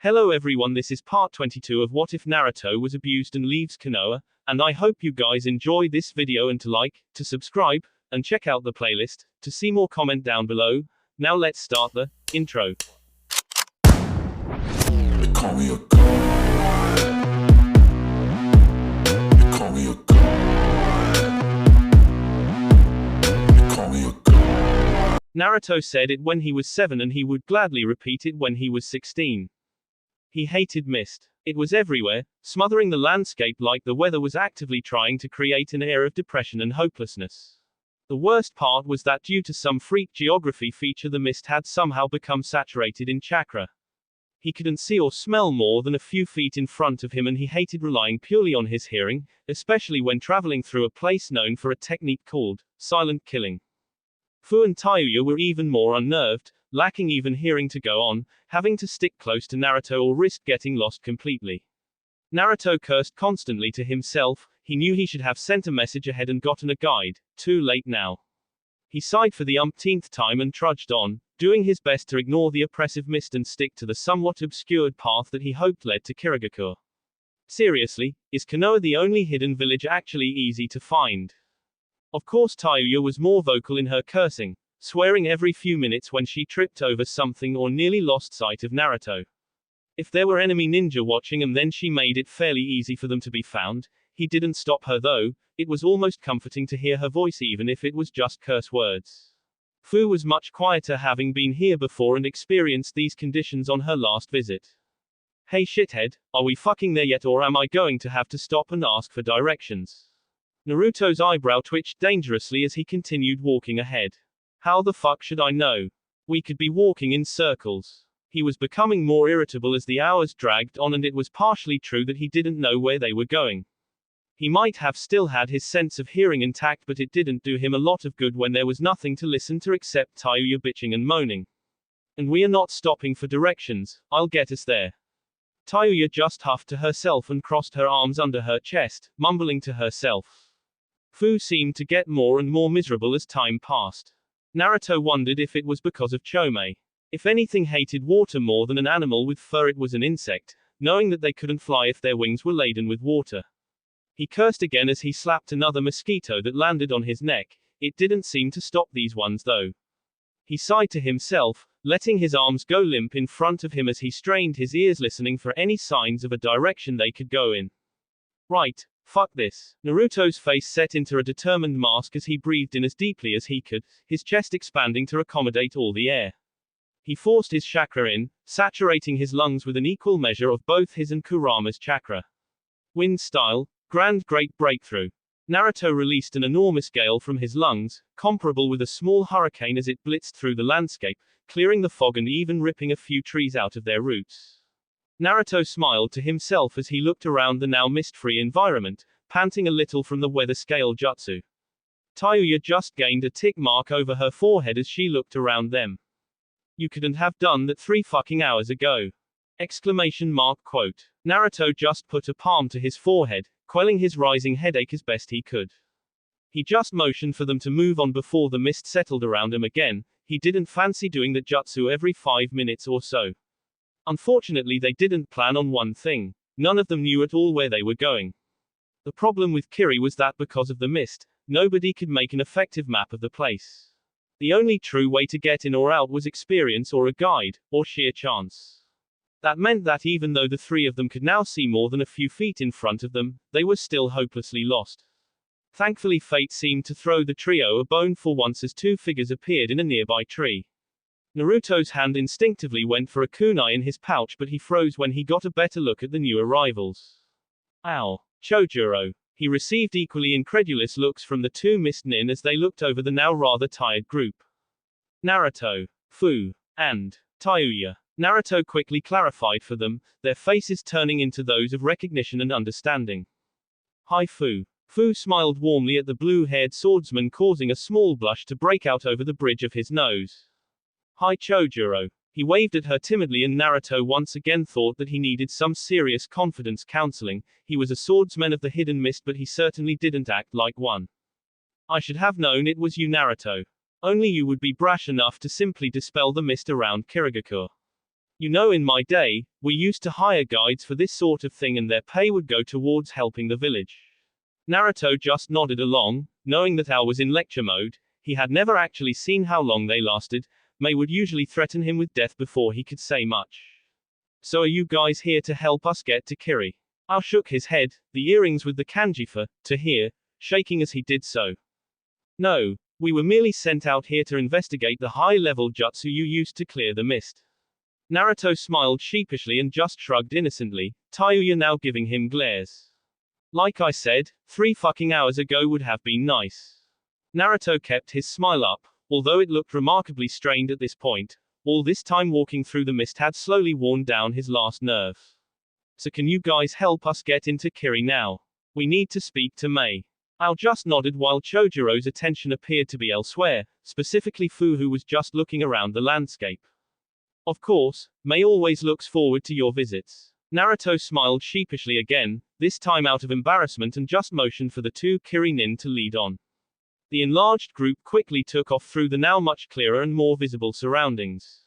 Hello everyone, this is part 22 of What If Naruto Was Abused and Leaves Konoha, and I hope you guys enjoy this video and to like, to subscribe, and check out the playlist, to see more comment down below. Now let's start the intro. They call me a god. They call me a god. They call me a god. Naruto said it when he was 7 and he would gladly repeat it when he was 16. He hated mist. It was everywhere, smothering the landscape like the weather was actively trying to create an air of depression and hopelessness. The worst part was that due to some freak geography feature, the mist had somehow become saturated in chakra. He couldn't see or smell more than a few feet in front of him, and he hated relying purely on his hearing, especially when traveling through a place known for a technique called silent killing. Fu and Tayuya were even more unnerved, lacking even hearing to go on, having to stick close to Naruto or risk getting lost completely. Naruto cursed constantly to himself. He knew he should have sent a message ahead and gotten a guide. Too late now. He sighed for the umpteenth time and trudged on, doing his best to ignore the oppressive mist and stick to the somewhat obscured path that he hoped led to Kirigakure. Seriously, is Konoha the only hidden village actually easy to find? Of course, Tayuya was more vocal in her cursing, swearing every few minutes when she tripped over something or nearly lost sight of Naruto. If there were enemy ninja watching and then she made it fairly easy for them to be found. He didn't stop her though. It was almost comforting to hear her voice even if it was just curse words. Fu was much quieter, having been here before and experienced these conditions on her last visit. Hey shithead, are we fucking there yet, or am I going to have to stop and ask for directions? Naruto's eyebrow twitched dangerously as he continued walking ahead. How the fuck should I know? We could be walking in circles. He was becoming more irritable as the hours dragged on, and it was partially true that he didn't know where they were going. He might have still had his sense of hearing intact, but it didn't do him a lot of good when there was nothing to listen to except Tayuya bitching and moaning. And we are not stopping for directions, I'll get us there. Tayuya just huffed to herself and crossed her arms under her chest, mumbling to herself. Fu seemed to get more and more miserable as time passed. Naruto wondered if it was because of Chome. If anything hated water more than an animal with fur, it was an insect, knowing that they couldn't fly if their wings were laden with water. He cursed again as he slapped another mosquito that landed on his neck. It didn't seem to stop these ones though. He sighed to himself, letting his arms go limp in front of him as he strained his ears listening for any signs of a direction they could go in. Right. Fuck this. Naruto's face set into a determined mask as he breathed in as deeply as he could, his chest expanding to accommodate all the air. He forced his chakra in, saturating his lungs with an equal measure of both his and Kurama's chakra. Wind style, grand great breakthrough. Naruto released an enormous gale from his lungs, comparable with a small hurricane as it blitzed through the landscape, clearing the fog and even ripping a few trees out of their roots. Naruto smiled to himself as he looked around the now mist-free environment, panting a little from the weather scale jutsu. Tayuya just gained a tick mark over her forehead as she looked around them. You couldn't have done that 3 fucking hours ago. Exclamation mark quote. Naruto just put a palm to his forehead, quelling his rising headache as best he could. He just motioned for them to move on before the mist settled around him again. He didn't fancy doing that jutsu every 5 minutes or so. Unfortunately, they didn't plan on one thing. None of them knew at all where they were going. The problem with Kiri was that because of the mist, nobody could make an effective map of the place. The only true way to get in or out was experience or a guide, or sheer chance. That meant that even though the 3 of them could now see more than a few feet in front of them, they were still hopelessly lost. Thankfully, fate seemed to throw the trio a bone for once as 2 figures appeared in a nearby tree. Naruto's hand instinctively went for a kunai in his pouch, but he froze when he got a better look at the new arrivals. Ow. Chojuro. He received equally incredulous looks from the 2 mist nin as they looked over the now rather tired group. Naruto, Fu, and Tayuya. Naruto quickly clarified for them, their faces turning into those of recognition and understanding. Hi Fu. Fu smiled warmly at the blue-haired swordsman, causing a small blush to break out over the bridge of his nose. Hi Chojuro. He waved at her timidly, and Naruto once again thought that he needed some serious confidence counseling. He was a swordsman of the hidden mist, but he certainly didn't act like one. I should have known it was you, Naruto. Only you would be brash enough to simply dispel the mist around Kirigakure. You know, in my day, we used to hire guides for this sort of thing and their pay would go towards helping the village. Naruto just nodded along, knowing that Al was in lecture mode. He had never actually seen how long they lasted. Mei would usually threaten him with death before he could say much. So are you guys here to help us get to Kiri? Al shook his head, the earrings with the kanji for, to hear, shaking as he did so. No, we were merely sent out here to investigate the high-level jutsu you used to clear the mist. Naruto smiled sheepishly and just shrugged innocently, Tayuya now giving him glares. Like I said, 3 fucking hours ago would have been nice. Naruto kept his smile up, although it looked remarkably strained at this point. All this time walking through the mist had slowly worn down his last nerve. So can you guys help us get into Kiri now? We need to speak to Mei. Al just nodded while Chojiro's attention appeared to be elsewhere, specifically Fu, who was just looking around the landscape. Of course, Mei always looks forward to your visits. Naruto smiled sheepishly again, this time out of embarrassment, and just motioned for the 2 Kiri-nin to lead on. The enlarged group quickly took off through the now much clearer and more visible surroundings.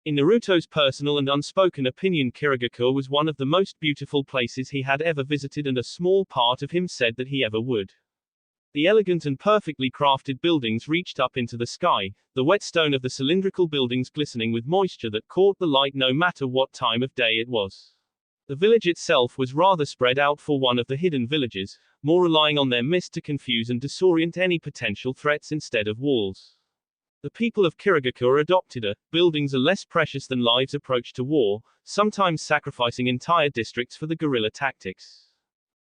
In Naruto's personal and unspoken opinion, Kirigakure was one of the most beautiful places he had ever visited, and a small part of him said that he ever would. The elegant and perfectly crafted buildings reached up into the sky, the wet stone of the cylindrical buildings glistening with moisture that caught the light no matter what time of day it was. The village itself was rather spread out for one of the hidden villages, more relying on their mist to confuse and disorient any potential threats instead of walls. The people of Kirigakure adopted a buildings are less precious than lives approach to war, sometimes sacrificing entire districts for the guerrilla tactics.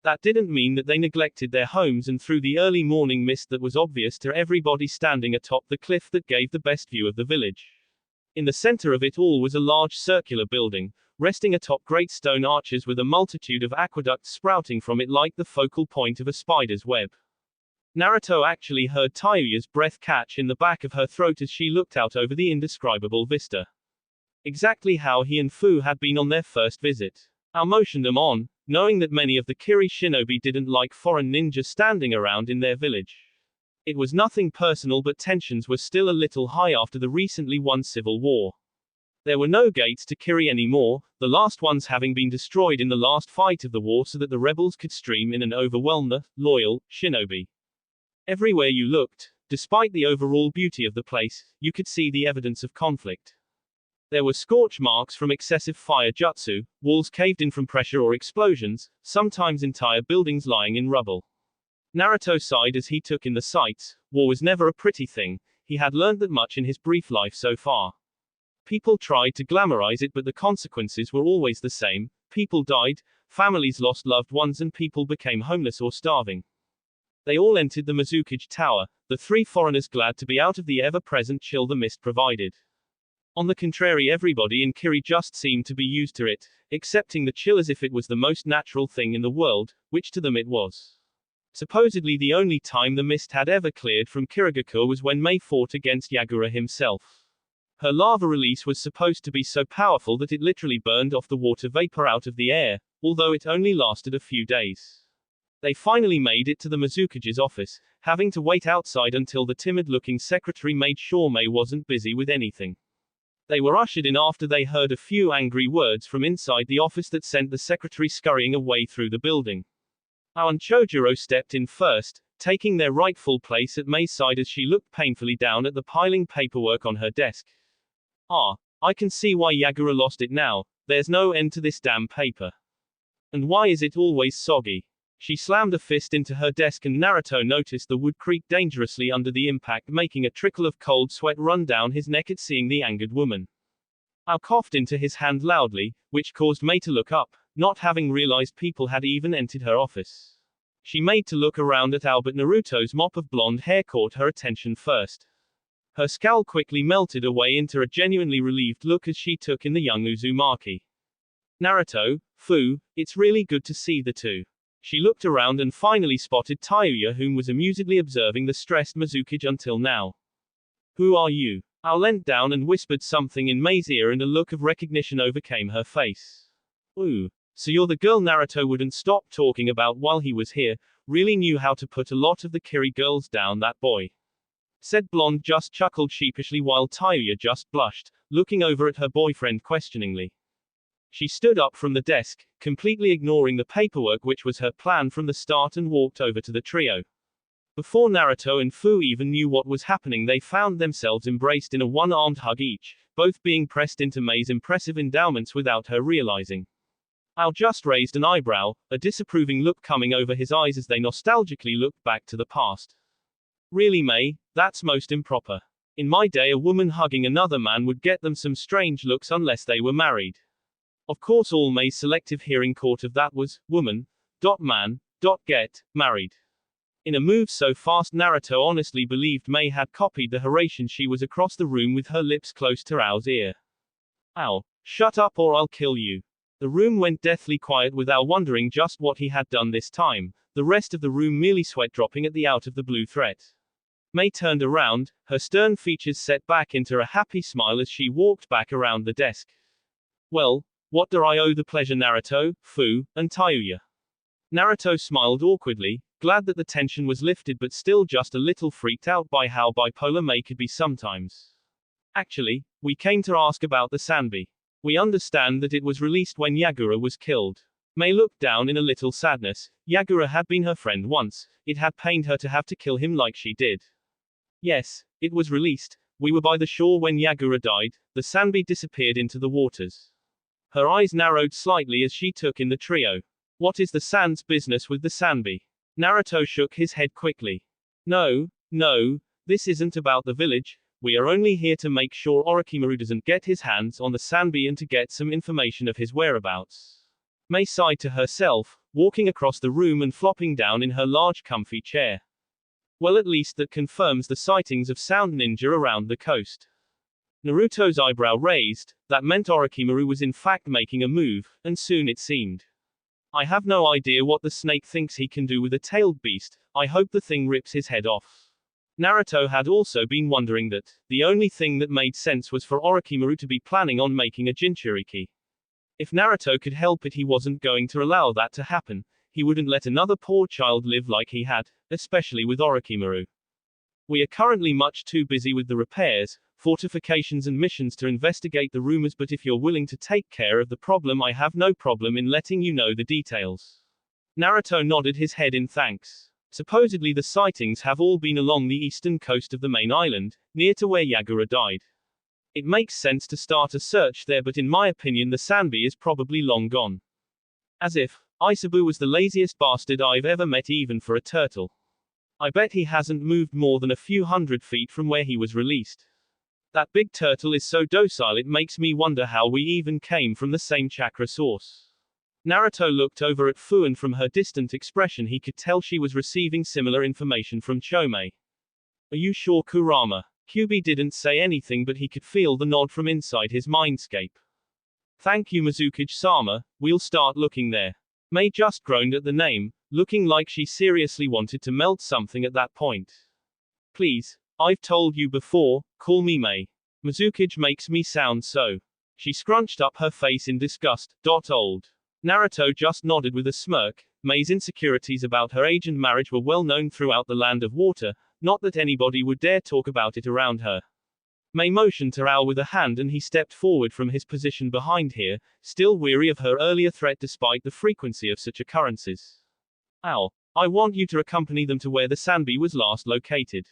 That didn't mean that they neglected their homes, and through the early morning mist that was obvious to everybody standing atop the cliff that gave the best view of the village. In the center of it all was a large circular building, resting atop great stone arches with a multitude of aqueducts sprouting from it like the focal point of a spider's web. Naruto actually heard Tayuya's breath catch in the back of her throat as she looked out over the indescribable vista. Exactly how he and Fu had been on their first visit. Al motioned them on, knowing that many of the Kiri shinobi didn't like foreign ninjas standing around in their village. It was nothing personal, but tensions were still a little high after the recently won civil war. There were no gates to Kiri anymore, the last ones having been destroyed in the last fight of the war so that the rebels could stream in and overwhelm the loyal shinobi. Everywhere you looked, despite the overall beauty of the place, you could see the evidence of conflict. There were scorch marks from excessive fire jutsu, walls caved in from pressure or explosions, sometimes entire buildings lying in rubble. Naruto sighed as he took in the sights. War was never a pretty thing, he had learned that much in his brief life so far. People tried to glamorize it, but the consequences were always the same. People died, families lost loved ones, and people became homeless or starving. They all entered the Mizukage Tower, the 3 foreigners glad to be out of the ever-present chill the mist provided. On the contrary, everybody in Kiri just seemed to be used to it, accepting the chill as if it was the most natural thing in the world, which to them it was. Supposedly the only time the mist had ever cleared from Kirigakure was when Mei fought against Yagura himself. Her lava release was supposed to be so powerful that it literally burned off the water vapor out of the air, although it only lasted a few days. They finally made it to the Mizukage's office, having to wait outside until the timid-looking secretary made sure Mei wasn't busy with anything. They were ushered in after they heard a few angry words from inside the office that sent the secretary scurrying away through the building. Ao and Chojiro stepped in first, taking their rightful place at Mei's side as she looked painfully down at the piling paperwork on her desk. Ah, I can see why Yagura lost it now, there's no end to this damn paper. And why is it always soggy? She slammed a fist into her desk and Naruto noticed the wood creak dangerously under the impact, making a trickle of cold sweat run down his neck at seeing the angered woman. Ao coughed into his hand loudly, which caused Mei to look up, not having realized people had even entered her office. She made to look around at Ao, but Naruto's mop of blonde hair caught her attention first. Her scowl quickly melted away into a genuinely relieved look as she took in the young Uzumaki. Naruto, Fu, it's really good to see the two. She looked around and finally spotted Tayuya, whom was amusedly observing the stressed Mizukage until now. Who are you? Ao leant down and whispered something in Mei's ear and a look of recognition overcame her face. Ooh. So you're the girl Naruto wouldn't stop talking about while he was here, really knew how to put a lot of the Kiri girls down, that boy. Said blonde just chuckled sheepishly while Tayuya just blushed, looking over at her boyfriend questioningly. She stood up from the desk, completely ignoring the paperwork which was her plan from the start, and walked over to the trio. Before Naruto and Fu even knew what was happening, they found themselves embraced in a one-armed hug each, both being pressed into Mei's impressive endowments without her realizing. Ao just raised an eyebrow, a disapproving look coming over his eyes as they nostalgically looked back to the past. Really, Mei, that's most improper. In my day, a woman hugging another man would get them some strange looks unless they were married. Of course, all Mei's selective hearing caught of that was, woman, man, get, married. In a move so fast, Naruto honestly believed Mei had copied the Hiraishin. She was across the room with her lips close to Ao's ear. Ao, shut up or I'll kill you. The room went deathly quiet with Ao wondering just what he had done this time, the rest of the room merely sweat dropping at the out of the blue threat. Mei turned around, her stern features set back into a happy smile as she walked back around the desk. Well, what do I owe the pleasure, Naruto, Fu, and Tayuya? Naruto smiled awkwardly, glad that the tension was lifted but still just a little freaked out by how bipolar Mei could be sometimes. Actually, we came to ask about the Sanbi. We understand that it was released when Yagura was killed. Mei looked down in a little sadness. Yagura had been her friend once, it had pained her to have to kill him like she did. Yes, it was released. We were by the shore when Yagura died, the Sanbi disappeared into the waters. Her eyes narrowed slightly as she took in the trio. What is the San's business with the Sanbi? Naruto shook his head quickly. No, this isn't about the village. We are only here to make sure Orochimaru doesn't get his hands on the Sanbi and to get some information of his whereabouts. Mei sighed to herself, walking across the room and flopping down in her large comfy chair. Well, at least that confirms the sightings of Sound Ninja around the coast. Naruto's eyebrow raised, that meant Orochimaru was in fact making a move, and soon it seemed. I have no idea what the snake thinks he can do with a tailed beast. I hope the thing rips his head off. Naruto had also been wondering that. The only thing that made sense was for Orochimaru to be planning on making a Jinchuriki. If Naruto could help it, he wasn't going to allow that to happen. He wouldn't let another poor child live like he had, especially with Orochimaru. We are currently much too busy with the repairs, fortifications and missions to investigate the rumors, but if you're willing to take care of the problem, I have no problem in letting you know the details. Naruto nodded his head in thanks. Supposedly the sightings have all been along the eastern coast of the main island, near to where Yagura died. It makes sense to start a search there, but in my opinion the Sanbi is probably long gone. As if, Isabu was the laziest bastard I've ever met, even for a turtle. I bet he hasn't moved more than a few hundred feet from where he was released. That big turtle is so docile it makes me wonder how we even came from the same chakra source. Naruto looked over at Fu, and from her distant expression he could tell she was receiving similar information from Chomei. Are you sure, Kurama? Kyubi didn't say anything, but he could feel the nod from inside his mindscape. Thank you, Mizukage-sama, we'll start looking there. Mei just groaned at the name, looking like she seriously wanted to melt something at that point. Please, I've told you before, call me Mei. Mizukage makes me sound so. She scrunched up her face in disgust. Old. Naruto just nodded with a smirk. Mei's insecurities about her age and marriage were well known throughout the Land of Water, not that anybody would dare talk about it around her. Mei motioned to Ao with a hand and he stepped forward from his position behind her, still weary of her earlier threat despite the frequency of such occurrences. Ao, I want you to accompany them to where the Sanbi was last located.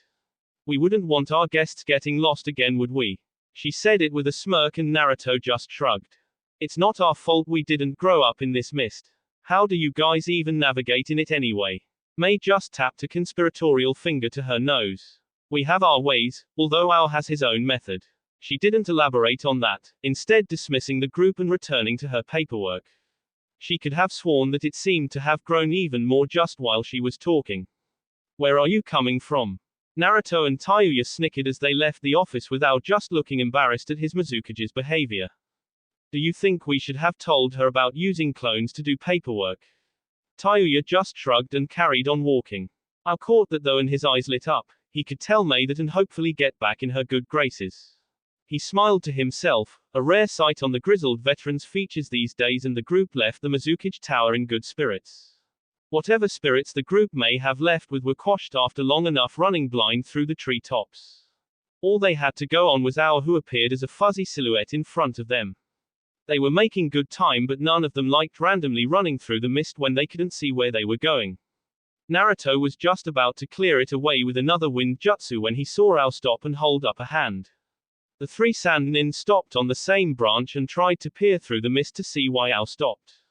We wouldn't want our guests getting lost again, would we? She said it with a smirk and Naruto just shrugged. It's not our fault we didn't grow up in this mist. How do you guys even navigate in it anyway? Mei just tapped a conspiratorial finger to her nose. We have our ways, although Ao has his own method. She didn't elaborate on that, instead dismissing the group and returning to her paperwork. She could have sworn that it seemed to have grown even more just while she was talking. Where are you coming from? Naruto and Tayuya snickered as they left the office with Ao just looking embarrassed at his Mizukage's behavior. Do you think we should have told her about using clones to do paperwork? Tayuya just shrugged and carried on walking. Ao caught that though, and his eyes lit up. He could tell Mei that and hopefully get back in her good graces. He smiled to himself, a rare sight on the grizzled veteran's features these days, and the group left the Mizukage Tower in good spirits. Whatever spirits the group may have left with were quashed after long enough running blind through the treetops. All they had to go on was Ao, who appeared as a fuzzy silhouette in front of them. They were making good time, but none of them liked randomly running through the mist when they couldn't see where they were going. Naruto was just about to clear it away with another wind jutsu when he saw Ao stop and hold up a hand. The three Sannin stopped on the same branch and tried to peer through the mist to see why Ao stopped.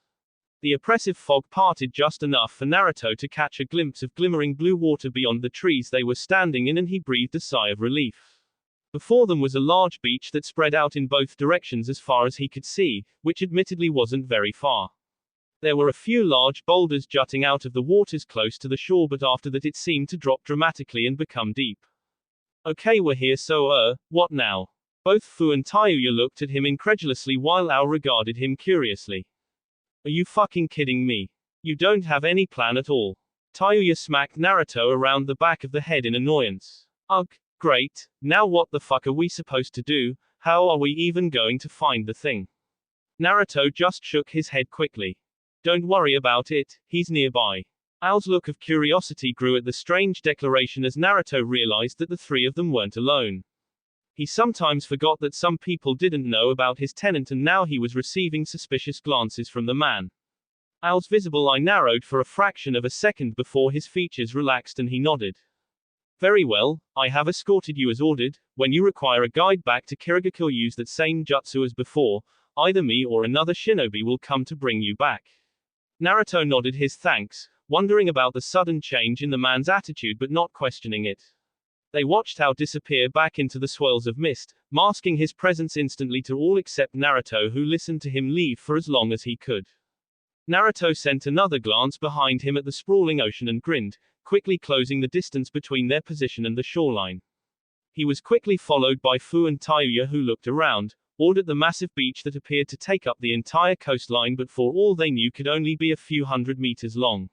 The oppressive fog parted just enough for Naruto to catch a glimpse of glimmering blue water beyond the trees they were standing in, and he breathed a sigh of relief. Before them was a large beach that spread out in both directions as far as he could see, which admittedly wasn't very far. There were a few large boulders jutting out of the waters close to the shore, but after that it seemed to drop dramatically and become deep. Okay, we're here, so what now? Both Fu and Tayuya looked at him incredulously while Ao regarded him curiously. Are you fucking kidding me? You don't have any plan at all. Tayuya smacked Naruto around the back of the head in annoyance. Ugh, great, now what the fuck are we supposed to do? How are we even going to find the thing? Naruto just shook his head quickly. Don't worry about it, he's nearby. Ao's look of curiosity grew at the strange declaration as Naruto realized that the three of them weren't alone. He sometimes forgot that some people didn't know about his tenant, and now he was receiving suspicious glances from the man. Ao's visible eye narrowed for a fraction of a second before his features relaxed and he nodded. Very well, I have escorted you as ordered. When you require a guide back to Kirigakure, use that same jutsu as before. Either me or another shinobi will come to bring you back. Naruto nodded his thanks, wondering about the sudden change in the man's attitude but not questioning it. They watched Ao disappear back into the swirls of mist, masking his presence instantly to all except Naruto, who listened to him leave for as long as he could. Naruto sent another glance behind him at the sprawling ocean and grinned, quickly closing the distance between their position and the shoreline. He was quickly followed by Fu and Tayuya, who looked around, awed at the massive beach that appeared to take up the entire coastline but for all they knew could only be a few hundred meters long.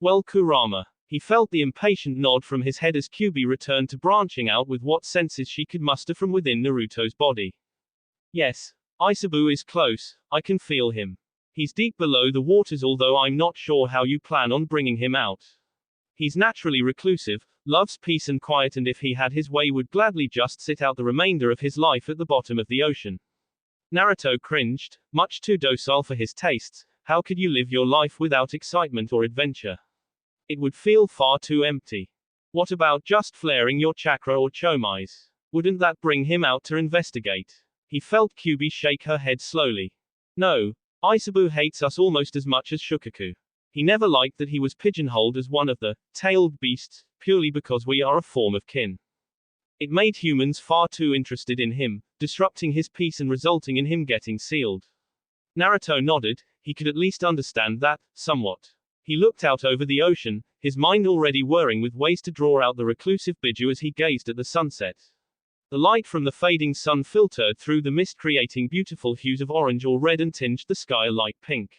Well, Kurama. He felt the impatient nod from his head as Kyuubi returned to branching out with what senses she could muster from within Naruto's body. Yes, Isabu is close, I can feel him. He's deep below the waters, although I'm not sure how you plan on bringing him out. He's naturally reclusive, loves peace and quiet, and if he had his way would gladly just sit out the remainder of his life at the bottom of the ocean. Naruto cringed, much too docile for his tastes. How could you live your life without excitement or adventure? It would feel far too empty. What about just flaring your chakra or chomais? Wouldn't that bring him out to investigate? He felt Kyuubi shake her head slowly. No, Isabu hates us almost as much as Shukaku. He never liked that he was pigeonholed as one of the tailed beasts, purely because we are a form of kin. It made humans far too interested in him, disrupting his peace and resulting in him getting sealed. Naruto nodded, he could at least understand that, somewhat. He looked out over the ocean, his mind already whirring with ways to draw out the reclusive Biju as he gazed at the sunset. The light from the fading sun filtered through the mist, creating beautiful hues of orange or red, and tinged the sky a light pink.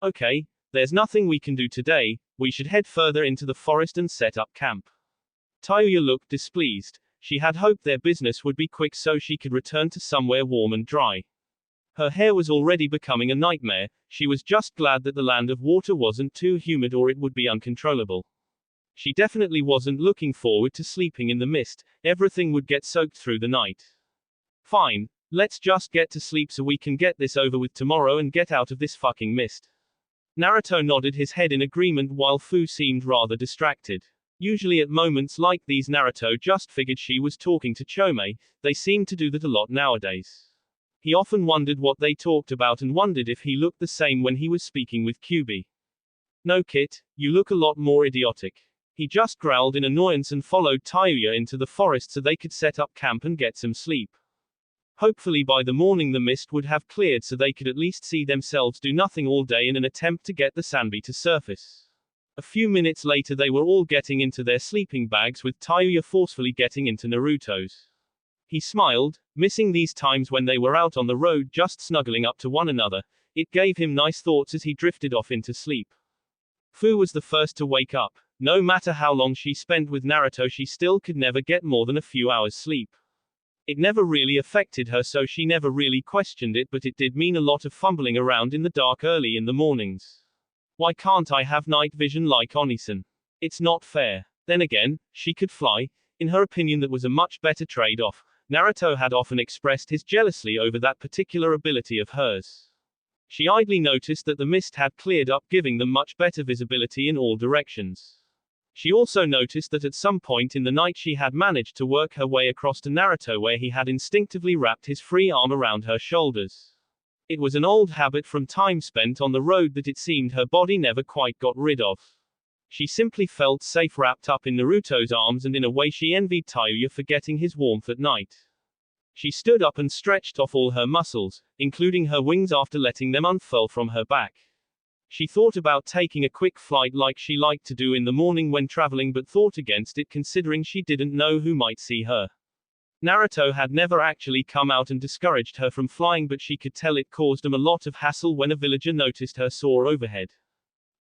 Okay, there's nothing we can do today, we should head further into the forest and set up camp. Tayuya looked displeased. She had hoped their business would be quick so she could return to somewhere warm and dry. Her hair was already becoming a nightmare. She was just glad that the land of water wasn't too humid or it would be uncontrollable. She definitely wasn't looking forward to sleeping in the mist. Everything would get soaked through the night. Fine, let's just get to sleep so we can get this over with tomorrow and get out of this fucking mist. Naruto nodded his head in agreement while Fu seemed rather distracted. Usually at moments like these Naruto just figured she was talking to Chomei. They seemed to do that a lot nowadays. He often wondered what they talked about and wondered if he looked the same when he was speaking with Kyuubi. No, Kit, you look a lot more idiotic. He just growled in annoyance and followed Tayuya into the forest so they could set up camp and get some sleep. Hopefully by the morning the mist would have cleared so they could at least see themselves do nothing all day in an attempt to get the Sanbi to surface. A few minutes later they were all getting into their sleeping bags, with Tayuya forcefully getting into Naruto's. He smiled, missing these times when they were out on the road just snuggling up to one another. It gave him nice thoughts as he drifted off into sleep. Fu was the first to wake up. No matter how long she spent with Naruto, she still could never get more than a few hours sleep. It never really affected her, so she never really questioned it, but it did mean a lot of fumbling around in the dark early in the mornings. Why can't I have night vision like Onisan? It's not fair. Then again, she could fly. In her opinion, that was a much better trade-off. Naruto had often expressed his jealousy over that particular ability of hers. She idly noticed that the mist had cleared up, giving them much better visibility in all directions. She also noticed that at some point in the night she had managed to work her way across to Naruto, where he had instinctively wrapped his free arm around her shoulders. It was an old habit from time spent on the road that it seemed her body never quite got rid of. She simply felt safe wrapped up in Naruto's arms, and in a way she envied Tayuya for getting his warmth at night. She stood up and stretched off all her muscles, including her wings, after letting them unfurl from her back. She thought about taking a quick flight like she liked to do in the morning when traveling, but thought against it considering she didn't know who might see her. Naruto had never actually come out and discouraged her from flying, but she could tell it caused him a lot of hassle when a villager noticed her soar overhead.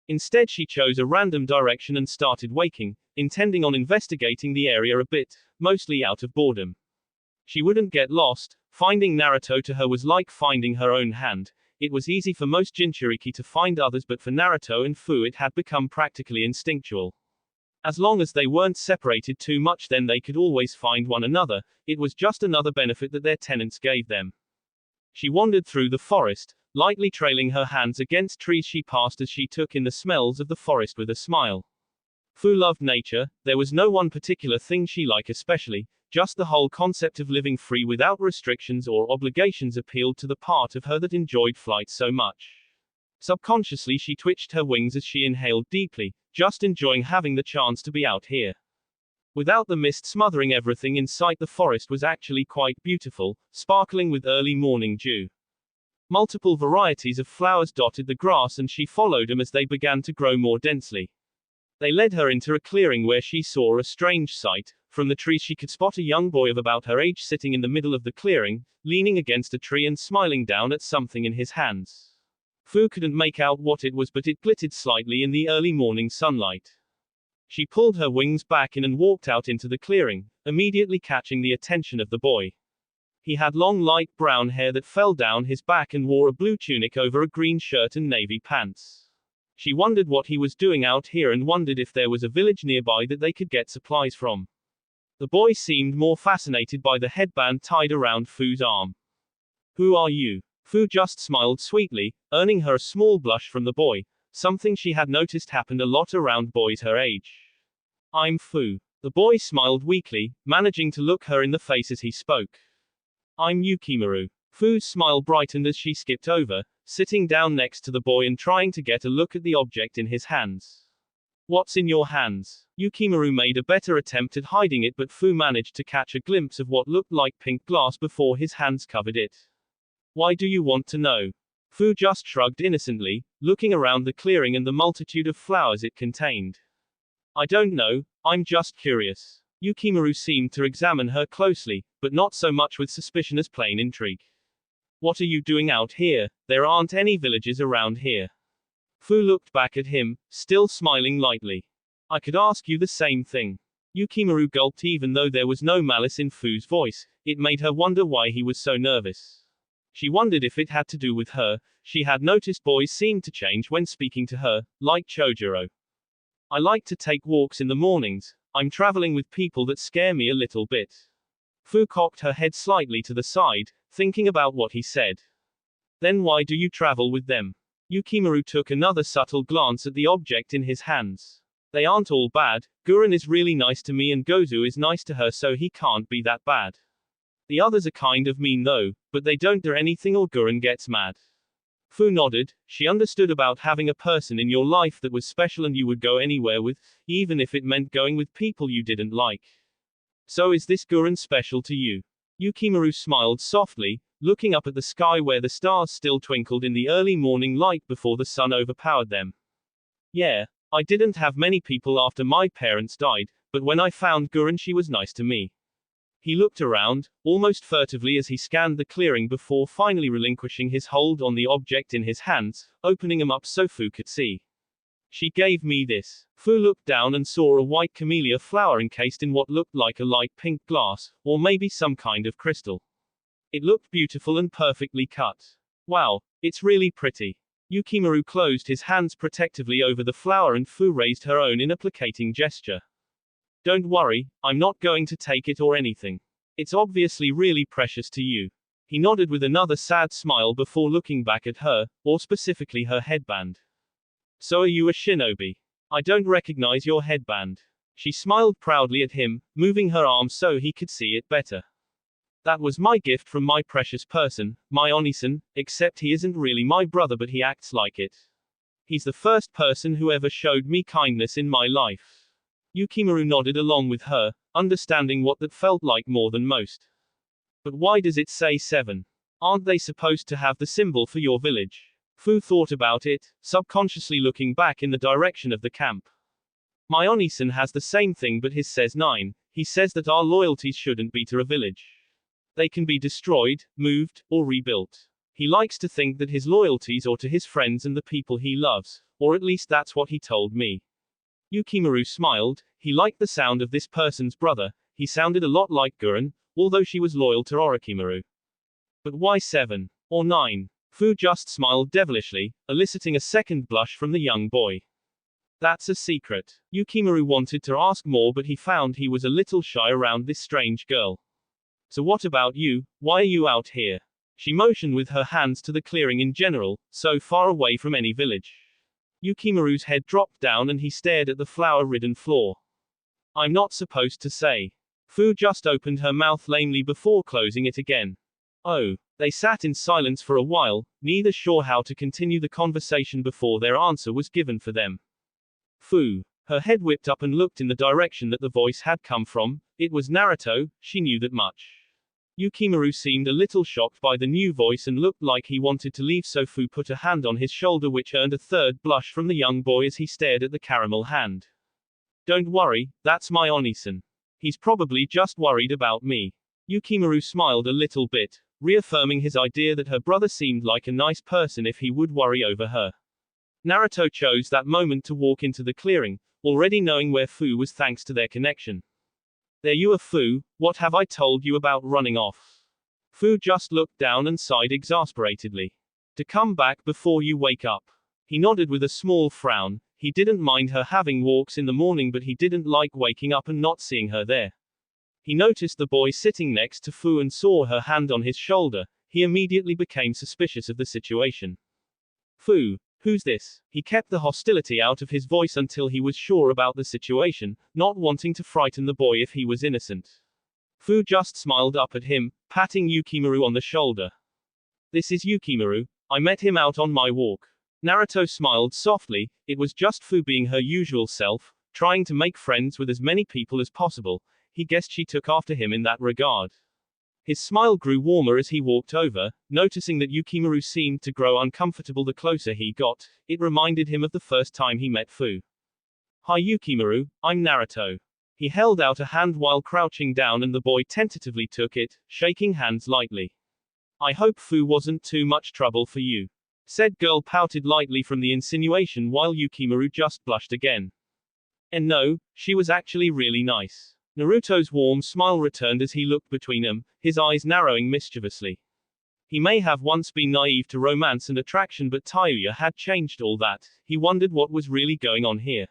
Instead, she chose a random direction and started waking, intending on investigating the area a bit, mostly out of boredom. She wouldn't get lost. Finding Naruto to her was like finding her own hand. It was easy for most Jinchuriki to find others, but for Naruto and Fu it had become practically instinctual. As long as they weren't separated too much, then they could always find one another. It was just another benefit that their tenants gave them. She wandered through the forest, lightly trailing her hands against trees she passed as she took in the smells of the forest with a smile. Fu loved nature. There was no one particular thing she liked especially, just the whole concept of living free without restrictions or obligations appealed to the part of her that enjoyed flight so much. Subconsciously she twitched her wings as she inhaled deeply, just enjoying having the chance to be out here. Without the mist smothering everything in sight, the forest was actually quite beautiful, sparkling with early morning dew. Multiple varieties of flowers dotted the grass, and she followed them as they began to grow more densely. They led her into a clearing where she saw a strange sight. From the trees she could spot a young boy of about her age sitting in the middle of the clearing, leaning against a tree and smiling down at something in his hands. Fu couldn't make out what it was, but it glittered slightly in the early morning sunlight. She pulled her wings back in and walked out into the clearing, immediately catching the attention of the boy. He had long light brown hair that fell down his back and wore a blue tunic over a green shirt and navy pants. She wondered what he was doing out here and wondered if there was a village nearby that they could get supplies from. The boy seemed more fascinated by the headband tied around Fu's arm. "Who are you?" Fu just smiled sweetly, earning her a small blush from the boy, something she had noticed happened a lot around boys her age. "I'm Fu." The boy smiled weakly, managing to look her in the face as he spoke. "I'm Yukimaru." Fu's smile brightened as she skipped over, sitting down next to the boy and trying to get a look at the object in his hands. "What's in your hands?" Yukimaru made a better attempt at hiding it, but Fu managed to catch a glimpse of what looked like pink glass before his hands covered it. "Why do you want to know?" Fu just shrugged innocently, looking around the clearing and the multitude of flowers it contained. "I don't know, I'm just curious." Yukimaru seemed to examine her closely, but not so much with suspicion as plain intrigue. "What are you doing out here? There aren't any villages around here." Fu looked back at him, still smiling lightly. "I could ask you the same thing." Yukimaru gulped. Even though there was no malice in Fu's voice, it made her wonder why he was so nervous. She wondered if it had to do with her. She had noticed boys seemed to change when speaking to her, like Chojuro. "I like to take walks in the mornings. I'm traveling with people that scare me a little bit." Fu cocked her head slightly to the side, thinking about what he said. "Then why do you travel with them?" Yukimaru took another subtle glance at the object in his hands. "They aren't all bad. Gurren is really nice to me and Gozu is nice to her, so he can't be that bad. The others are kind of mean though, but they don't do anything or Gurren gets mad." Fu nodded. She understood about having a person in your life that was special and you would go anywhere with, even if it meant going with people you didn't like. "So is this Gurren special to you?" Yukimaru smiled softly, looking up at the sky where the stars still twinkled in the early morning light before the sun overpowered them. "Yeah, I didn't have many people after my parents died, but when I found Gurren she was nice to me." He looked around, almost furtively as he scanned the clearing before finally relinquishing his hold on the object in his hands, opening them up so Fu could see. "She gave me this." Fu looked down and saw a white camellia flower encased in what looked like a light pink glass, or maybe some kind of crystal. It looked beautiful and perfectly cut. "Wow, it's really pretty." Yukimaru closed his hands protectively over the flower and Fu raised her own in a placating gesture. Don't worry, I'm not going to take it or anything. It's obviously really precious to you. He nodded with another sad smile before looking back at her, or specifically her headband. So are you a shinobi? I don't recognize your headband. She smiled proudly at him, moving her arm so he could see it better. That was my gift from my precious person, my Onisan, except he isn't really my brother but he acts like it. He's the first person who ever showed me kindness in my life. Yukimaru nodded along with her, understanding what that felt like more than most. But why does it say 7? Aren't they supposed to have the symbol for your village? Fu thought about it, subconsciously looking back in the direction of the camp. My Onisan has the same thing but his says 9, he says that our loyalties shouldn't be to a village. They can be destroyed, moved, or rebuilt. He likes to think that his loyalties are to his friends and the people he loves, or at least that's what he told me. Yukimaru smiled, he liked the sound of this person's brother, he sounded a lot like Gurren, although she was loyal to Orochimaru. But why 7? Or 9? Fu just smiled devilishly, eliciting a second blush from the young boy. That's a secret. Yukimaru wanted to ask more but he found he was a little shy around this strange girl. So what about you, why are you out here? She motioned with her hands to the clearing in general, so far away from any village. Yukimaru's head dropped down and he stared at the flower-ridden floor. I'm not supposed to say. Fu just opened her mouth lamely before closing it again. Oh. They sat in silence for a while, neither sure how to continue the conversation before their answer was given for them. Fu. Her head whipped up and looked in the direction that the voice had come from. It was Naruto, she knew that much. Yukimaru seemed a little shocked by the new voice and looked like he wanted to leave, so Fu put a hand on his shoulder which earned a third blush from the young boy as he stared at the caramel hand. Don't worry, that's my Onisan. He's probably just worried about me. Yukimaru smiled a little bit, reaffirming his idea that her brother seemed like a nice person if he would worry over her. Naruto chose that moment to walk into the clearing, already knowing where Fu was thanks to their connection. There you are, Fu, what have I told you about running off? Fu just looked down and sighed exasperatedly. To come back before you wake up. He nodded with a small frown, he didn't mind her having walks in the morning but he didn't like waking up and not seeing her there. He noticed the boy sitting next to Fu and saw her hand on his shoulder, he immediately became suspicious of the situation. Fu, who's this? He kept the hostility out of his voice until he was sure about the situation, not wanting to frighten the boy if he was innocent. Fu just smiled up at him, patting Yukimaru on the shoulder. This is Yukimaru, I met him out on my walk. Naruto smiled softly, it was just Fu being her usual self, trying to make friends with as many people as possible. He guessed she took after him in that regard. His smile grew warmer as he walked over, noticing that Yukimaru seemed to grow uncomfortable the closer he got. It reminded him of the first time he met Fu. Hi Yukimaru, I'm Naruto. He held out a hand while crouching down and the boy tentatively took it, shaking hands lightly. I hope Fu wasn't too much trouble for you. Said girl pouted lightly from the insinuation while Yukimaru just blushed again. And no, she was actually really nice. Naruto's warm smile returned as he looked between them, his eyes narrowing mischievously. He may have once been naive to romance and attraction but Tayuya had changed all that, he wondered what was really going on here.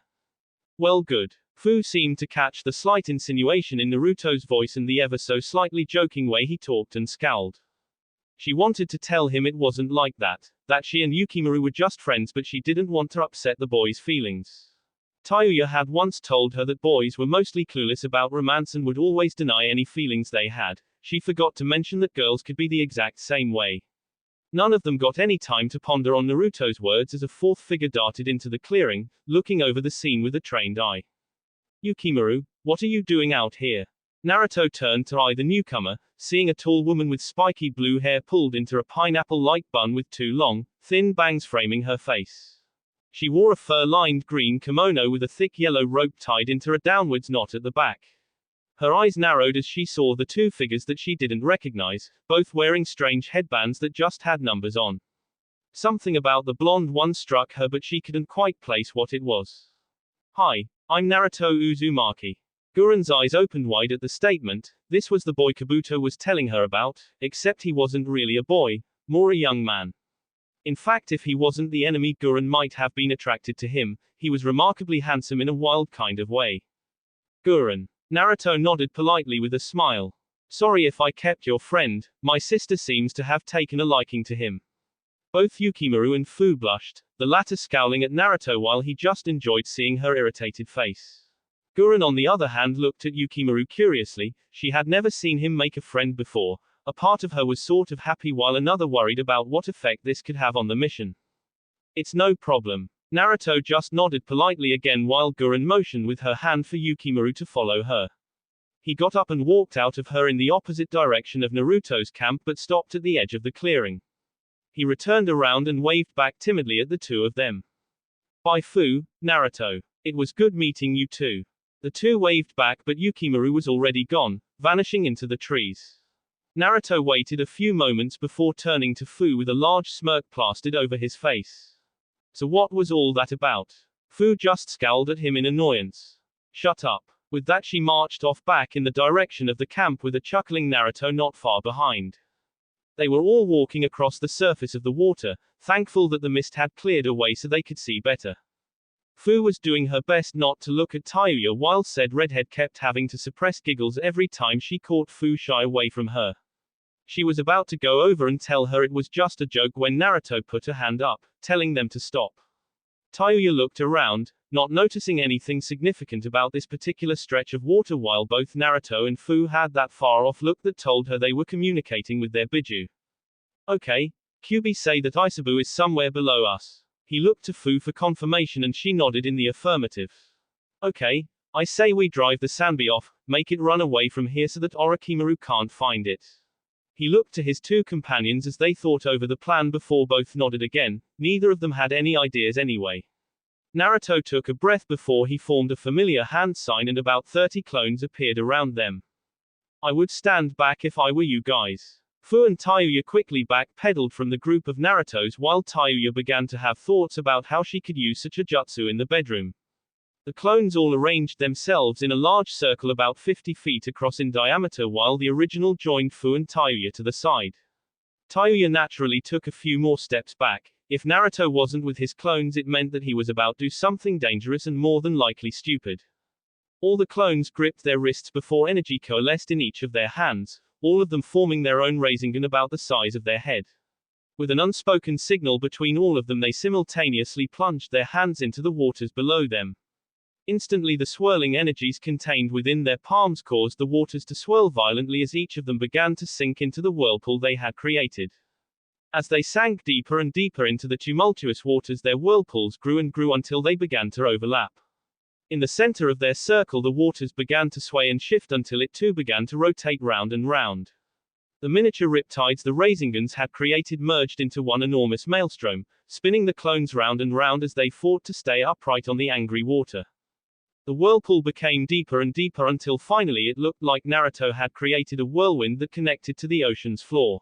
Well good. Fu seemed to catch the slight insinuation in Naruto's voice and the ever so slightly joking way he talked and scowled. She wanted to tell him it wasn't like that she and Yukimaru were just friends but she didn't want to upset the boy's feelings. Tayuya had once told her that boys were mostly clueless about romance and would always deny any feelings they had. She forgot to mention that girls could be the exact same way. None of them got any time to ponder on Naruto's words as a fourth figure darted into the clearing, looking over the scene with a trained eye. Yukimaru, what are you doing out here? Naruto turned to eye the newcomer, seeing a tall woman with spiky blue hair pulled into a pineapple-like bun with two long, thin bangs framing her face. She wore a fur-lined green kimono with a thick yellow rope tied into a downwards knot at the back. Her eyes narrowed as she saw the two figures that she didn't recognize, both wearing strange headbands that just had numbers on. Something about the blonde one struck her but she couldn't quite place what it was. Hi, I'm Naruto Uzumaki. Gurren's eyes opened wide at the statement. This was the boy Kabuto was telling her about, except he wasn't really a boy, more a young man. In fact, if he wasn't the enemy Gurren might have been attracted to him, he was remarkably handsome in a wild kind of way. Gurren. Naruto nodded politely with a smile. Sorry if I kept your friend, my sister seems to have taken a liking to him. Both Yukimaru and Fu blushed, the latter scowling at Naruto while he just enjoyed seeing her irritated face. Gurren on the other hand looked at Yukimaru curiously, she had never seen him make a friend before, a part of her was sort of happy while another worried about what effect this could have on the mission. It's no problem. Naruto just nodded politely again while Gurren motioned with her hand for Yukimaru to follow her. He got up and walked out of her in the opposite direction of Naruto's camp but stopped at the edge of the clearing. He returned around and waved back timidly at the two of them. Bye Fu, Naruto. It was good meeting you too. The two waved back but Yukimaru was already gone, vanishing into the trees. Naruto waited a few moments before turning to Fu with a large smirk plastered over his face. So what was all that about? Fu just scowled at him in annoyance. Shut up. With that she marched off back in the direction of the camp with a chuckling Naruto not far behind. They were all walking across the surface of the water, thankful that the mist had cleared away so they could see better. Fu was doing her best not to look at Tayuya while said redhead kept having to suppress giggles every time she caught Fu shy away from her. She was about to go over and tell her it was just a joke when Naruto put a hand up, telling them to stop. Tayuya looked around, not noticing anything significant about this particular stretch of water while both Naruto and Fu had that far-off look that told her they were communicating with their Biju. Okay, Kyuubi say that Isabu is somewhere below us. He looked to Fu for confirmation and she nodded in the affirmative. Okay, I say we drive the Sanbi off, make it run away from here so that Orochimaru can't find it. He looked to his two companions as they thought over the plan before both nodded again, neither of them had any ideas anyway. Naruto took a breath before he formed a familiar hand sign and about 30 clones appeared around them. I would stand back if I were you guys. Fu and Tayuya quickly backpedaled from the group of Narutos while Tayuya began to have thoughts about how she could use such a jutsu in the bedroom. The clones all arranged themselves in a large circle about 50 feet across in diameter while the original joined Fu and Tayuya to the side. Tayuya naturally took a few more steps back. If Naruto wasn't with his clones it meant that he was about to do something dangerous and more than likely stupid. All the clones gripped their wrists before energy coalesced in each of their hands, all of them forming their own Rasengan about the size of their head. With an unspoken signal between all of them they simultaneously plunged their hands into the waters below them. Instantly the swirling energies contained within their palms caused the waters to swirl violently as each of them began to sink into the whirlpool they had created. As they sank deeper and deeper into the tumultuous waters their whirlpools grew and grew until they began to overlap. In the center of their circle the waters began to sway and shift until it too began to rotate round and round. The miniature riptides the Rasengans had created merged into one enormous maelstrom, spinning the clones round and round as they fought to stay upright on the angry water. The whirlpool became deeper and deeper until finally it looked like Naruto had created a whirlwind that connected to the ocean's floor.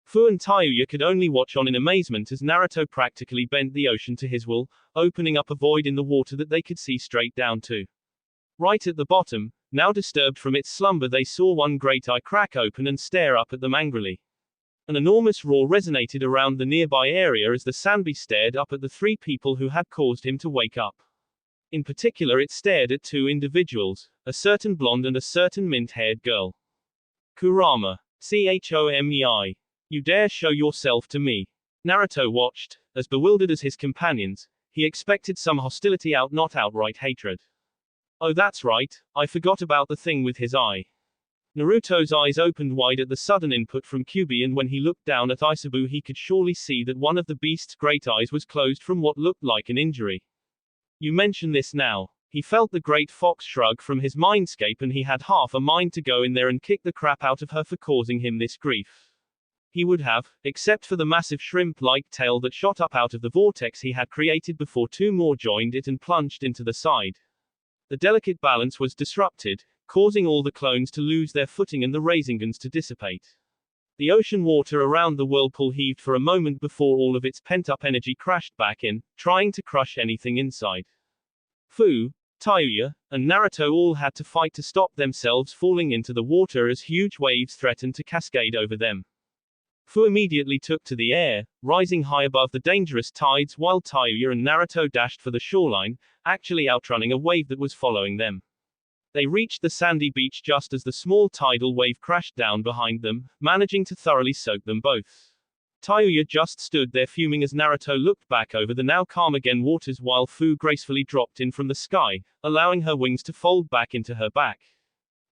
Fu and Tayuya could only watch on in amazement as Naruto practically bent the ocean to his will, opening up a void in the water that they could see straight down to. Right at the bottom, now disturbed from its slumber they saw one great eye crack open and stare up at them angrily. An enormous roar resonated around the nearby area as the Sanbi stared up at the three people who had caused him to wake up. In particular it stared at two individuals, a certain blonde and a certain mint-haired girl. Kurama. Chomei. You dare show yourself to me. Naruto watched, as bewildered as his companions, he expected some hostility not outright hatred. Oh that's right, I forgot about the thing with his eye. Naruto's eyes opened wide at the sudden input from Kyuubi and when he looked down at Isabu he could surely see that one of the beast's great eyes was closed from what looked like an injury. You mention this now. He felt the great fox shrug from his mindscape and he had half a mind to go in there and kick the crap out of her for causing him this grief. He would have, except for the massive shrimp-like tail that shot up out of the vortex he had created before two more joined it and plunged into the side. The delicate balance was disrupted, causing all the clones to lose their footing and the Rasengans to dissipate. The ocean water around the whirlpool heaved for a moment before all of its pent-up energy crashed back in, trying to crush anything inside. Fu, Tayuya, and Naruto all had to fight to stop themselves falling into the water as huge waves threatened to cascade over them. Fu immediately took to the air, rising high above the dangerous tides while Tayuya and Naruto dashed for the shoreline, actually outrunning a wave that was following them. They reached the sandy beach just as the small tidal wave crashed down behind them, managing to thoroughly soak them both. Tayuya just stood there fuming as Naruto looked back over the now calm again waters while Fu gracefully dropped in from the sky, allowing her wings to fold back into her back.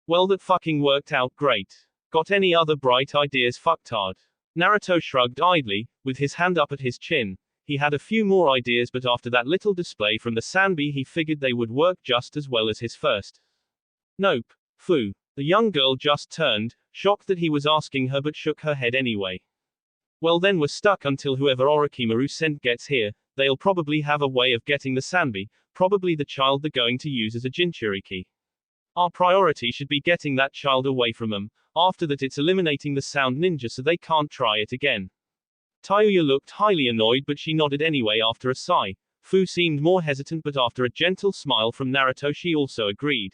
Well, that fucking worked out great. Got any other bright ideas, fucktard? Naruto shrugged idly, with his hand up at his chin. He had a few more ideas, but after that little display from the Sanbi he figured they would work just as well as his first. Nope. Fu. The young girl just turned, shocked that he was asking her but shook her head anyway. Well then we're stuck until whoever Orochimaru sent gets here. They'll probably have a way of getting the Sanbi, probably the child they're going to use as a Jinchuriki. Our priority should be getting that child away from them. After that it's eliminating the sound ninja so they can't try it again. Tayuya looked highly annoyed but she nodded anyway after a sigh. Fu seemed more hesitant but after a gentle smile from Naruto she also agreed.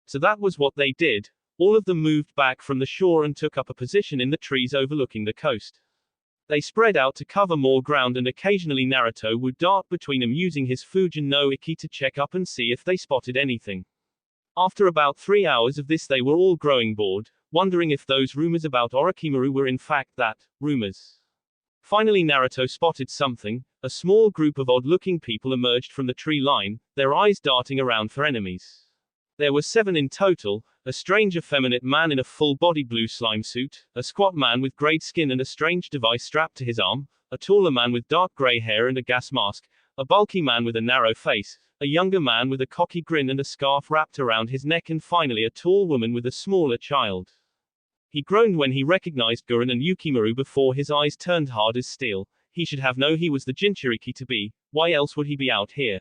So that was what they did. All of them moved back from the shore and took up a position in the trees overlooking the coast. They spread out to cover more ground and occasionally Naruto would dart between them using his Fujin no Iki to check up and see if they spotted anything. After about 3 hours of this they were all growing bored, wondering if those rumors about Orochimaru were in fact that, rumors. Finally Naruto spotted something. A small group of odd-looking people emerged from the tree line, their eyes darting around for enemies. There were 7 in total, a strange effeminate man in a full-body blue slime suit, a squat man with grayed skin and a strange device strapped to his arm, a taller man with dark gray hair and a gas mask, a bulky man with a narrow face, a younger man with a cocky grin and a scarf wrapped around his neck and finally a tall woman with a smaller child. He groaned when he recognized Gurren and Yukimaru before his eyes turned hard as steel. He should have known he was the Jinchuriki to be, why else would he be out here?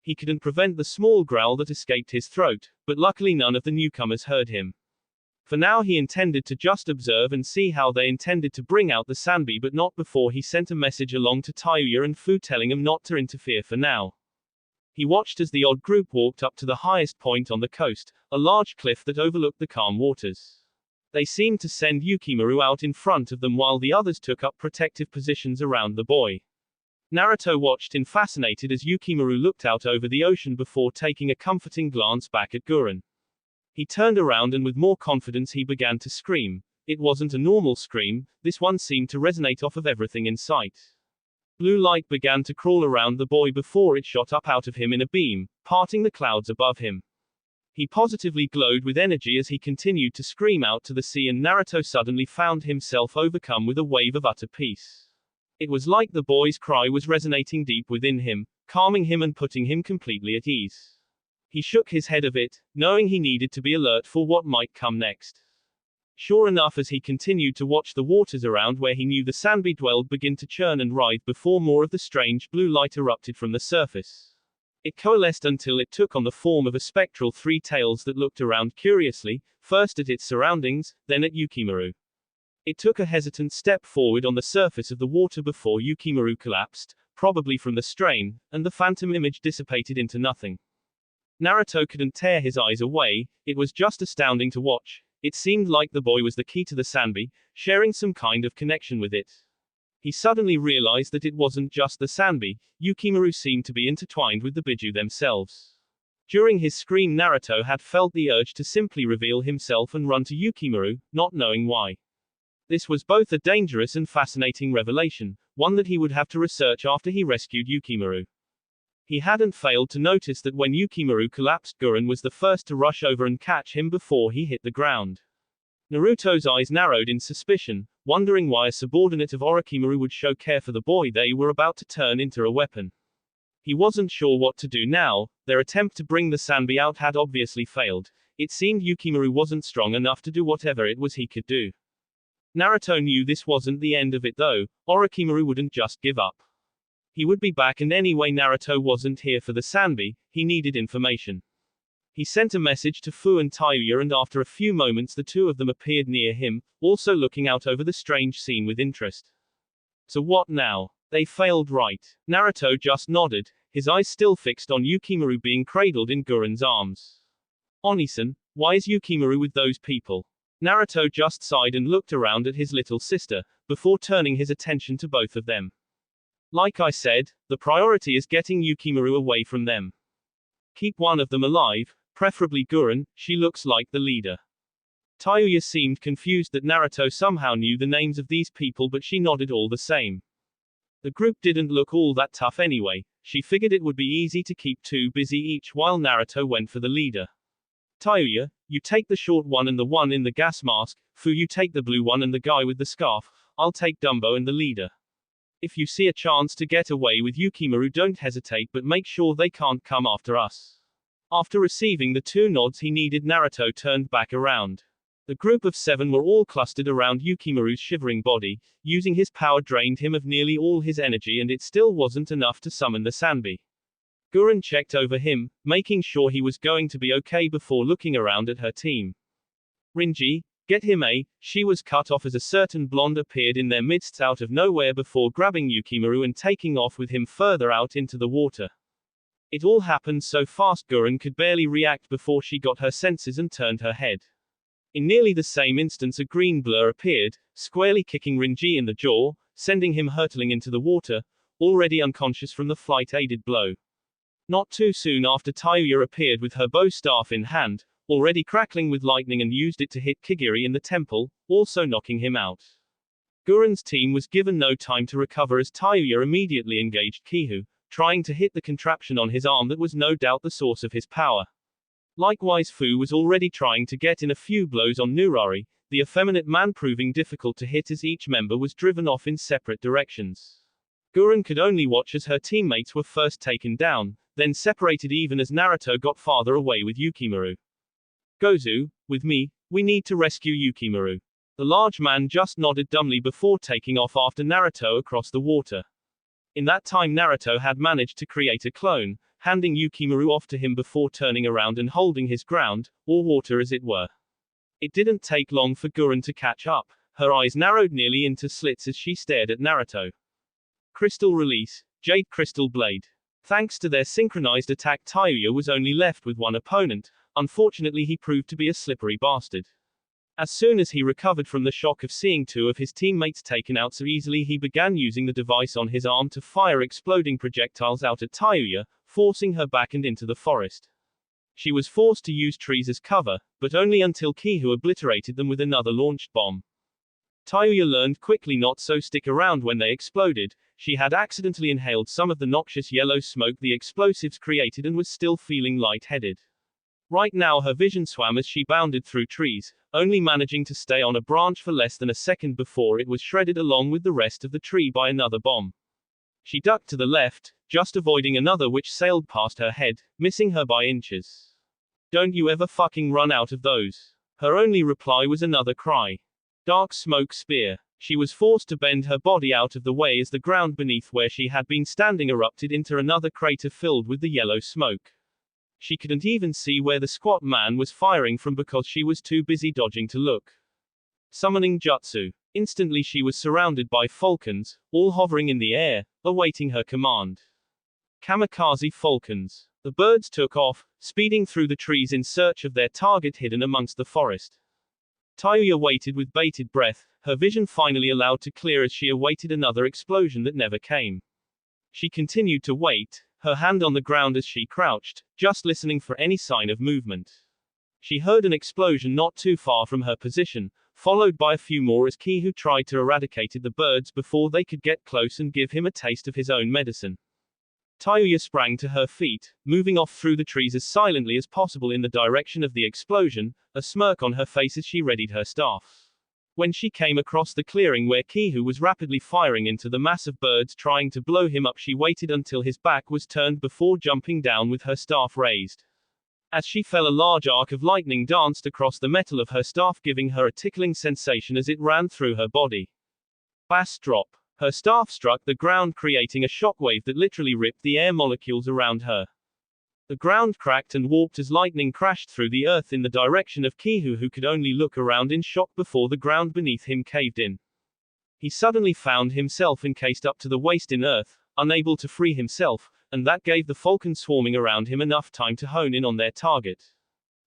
He couldn't prevent the small growl that escaped his throat, but luckily none of the newcomers heard him. For now he intended to just observe and see how they intended to bring out the Sanbi but not before he sent a message along to Tayuya and Fu telling them not to interfere for now. He watched as the odd group walked up to the highest point on the coast, a large cliff that overlooked the calm waters. They seemed to send Yukimaru out in front of them while the others took up protective positions around the boy. Naruto watched in fascinated as Yukimaru looked out over the ocean before taking a comforting glance back at Gurren. He turned around and with more confidence he began to scream. It wasn't a normal scream, this one seemed to resonate off of everything in sight. Blue light began to crawl around the boy before it shot up out of him in a beam, parting the clouds above him. He positively glowed with energy as he continued to scream out to the sea and Naruto suddenly found himself overcome with a wave of utter peace. It was like the boy's cry was resonating deep within him, calming him and putting him completely at ease. He shook his head of it, knowing he needed to be alert for what might come next. Sure enough, as he continued to watch the waters around where he knew the Sanbi dwelled begin to churn and writhe before more of the strange blue light erupted from the surface. It coalesced until it took on the form of a spectral 3 tails that looked around curiously, first at its surroundings, then at Yukimaru. It took a hesitant step forward on the surface of the water before Yukimaru collapsed, probably from the strain, and the phantom image dissipated into nothing. Naruto couldn't tear his eyes away, it was just astounding to watch. It seemed like the boy was the key to the Sanbi, sharing some kind of connection with it. He suddenly realized that it wasn't just the Sanbi, Yukimaru seemed to be intertwined with the Biju themselves. During his scream Naruto had felt the urge to simply reveal himself and run to Yukimaru, not knowing why. This was both a dangerous and fascinating revelation, one that he would have to research after he rescued Yukimaru. He hadn't failed to notice that when Yukimaru collapsed Gurren was the first to rush over and catch him before he hit the ground. Naruto's eyes narrowed in suspicion, wondering why a subordinate of Orochimaru would show care for the boy they were about to turn into a weapon. He wasn't sure what to do now. Their attempt to bring the Sanbi out had obviously failed. It seemed Yukimaru wasn't strong enough to do whatever it was he could do. Naruto knew this wasn't the end of it though. Orochimaru wouldn't just give up. He would be back, and anyway Naruto wasn't here for the Sanbi, he needed information. He sent a message to Fu and Tayuya and after a few moments the two of them appeared near him, also looking out over the strange scene with interest. So what now? They failed, right? Naruto just nodded, his eyes still fixed on Yukimaru being cradled in Gurren's arms. Onisan, why is Yukimaru with those people? Naruto just sighed and looked around at his little sister, before turning his attention to both of them. Like I said, the priority is getting Yukimaru away from them. Keep one of them alive, Preferably Gurren, she looks like the leader. Tayuya seemed confused that Naruto somehow knew the names of these people, but she nodded all the same. The group didn't look all that tough anyway. She figured it would be easy to keep two busy each while Naruto went for the leader. Tayuya, you take the short one and the one in the gas mask. Fu, you take the blue one and the guy with the scarf. I'll take Dumbo and the leader. If you see a chance to get away with Yukimaru, don't hesitate, but make sure they can't come after us. After receiving the two nods he needed, Naruto turned back around. The group of 7 were all clustered around Yukimaru's shivering body. Using his power drained him of nearly all his energy, and it still wasn't enough to summon the Sanbi. Gurren checked over him, making sure he was going to be okay before looking around at her team. Rinji, get him a. She was cut off as a certain blonde appeared in their midst out of nowhere before grabbing Yukimaru and taking off with him further out into the water. It all happened so fast Gurren could barely react before she got her senses and turned her head. In nearly the same instance a green blur appeared, squarely kicking Rinji in the jaw, sending him hurtling into the water, already unconscious from the flight-aided blow. Not too soon after, Tayuya appeared with her bow staff in hand, already crackling with lightning, and used it to hit Kigiri in the temple, also knocking him out. Gurren's team was given no time to recover as Tayuya immediately engaged Kihu, trying to hit the contraption on his arm that was no doubt the source of his power. Likewise Fu was already trying to get in a few blows on Nurari, the effeminate man proving difficult to hit as each member was driven off in separate directions. Gurren could only watch as her teammates were first taken down, then separated even as Naruto got farther away with Yukimaru. Gozu, with me, we need to rescue Yukimaru. The large man just nodded dumbly before taking off after Naruto across the water. In that time Naruto had managed to create a clone, handing Yukimaru off to him before turning around and holding his ground, or water as it were. It didn't take long for Gurren to catch up. Her eyes narrowed nearly into slits as she stared at Naruto. Crystal release, Jade Crystal Blade. Thanks to their synchronized attack, Tayuya was only left with one opponent. Unfortunately he proved to be a slippery bastard. As soon as he recovered from the shock of seeing 2 of his teammates taken out so easily, he began using the device on his arm to fire exploding projectiles out at Tayuya, forcing her back and into the forest. She was forced to use trees as cover, but only until Kihu obliterated them with another launched bomb. Tayuya learned quickly not to stick around when they exploded. She had accidentally inhaled some of the noxious yellow smoke the explosives created and was still feeling lightheaded. Right now her vision swam as she bounded through trees, only managing to stay on a branch for less than a second before it was shredded along with the rest of the tree by another bomb. She ducked to the left, just avoiding another which sailed past her head, missing her by inches. Don't you ever fucking run out of those. Her only reply was another cry. Dark smoke spear. She was forced to bend her body out of the way as the ground beneath where she had been standing erupted into another crater filled with the yellow smoke. She couldn't even see where the squat man was firing from because she was too busy dodging to look. Summoning Jutsu. Instantly she was surrounded by falcons, all hovering in the air, awaiting her command. Kamikaze falcons. The birds took off, speeding through the trees in search of their target hidden amongst the forest. Tayuya waited with bated breath, her vision finally allowed to clear as she awaited another explosion that never came. She continued to wait, her hand on the ground as she crouched, just listening for any sign of movement. She heard an explosion not too far from her position, followed by a few more as Kihu tried to eradicate the birds before they could get close and give him a taste of his own medicine. Tayuya sprang to her feet, moving off through the trees as silently as possible in the direction of the explosion, a smirk on her face as she readied her staff. When she came across the clearing where Kihu was rapidly firing into the mass of birds trying to blow him up, she waited until his back was turned before jumping down with her staff raised. As she fell, a large arc of lightning danced across the metal of her staff, giving her a tickling sensation as it ran through her body. Bass drop. Her staff struck the ground, creating a shockwave that literally ripped the air molecules around her. The ground cracked and warped as lightning crashed through the earth in the direction of Kihu, who could only look around in shock before the ground beneath him caved in. He suddenly found himself encased up to the waist in earth, unable to free himself, and that gave the falcons swarming around him enough time to hone in on their target.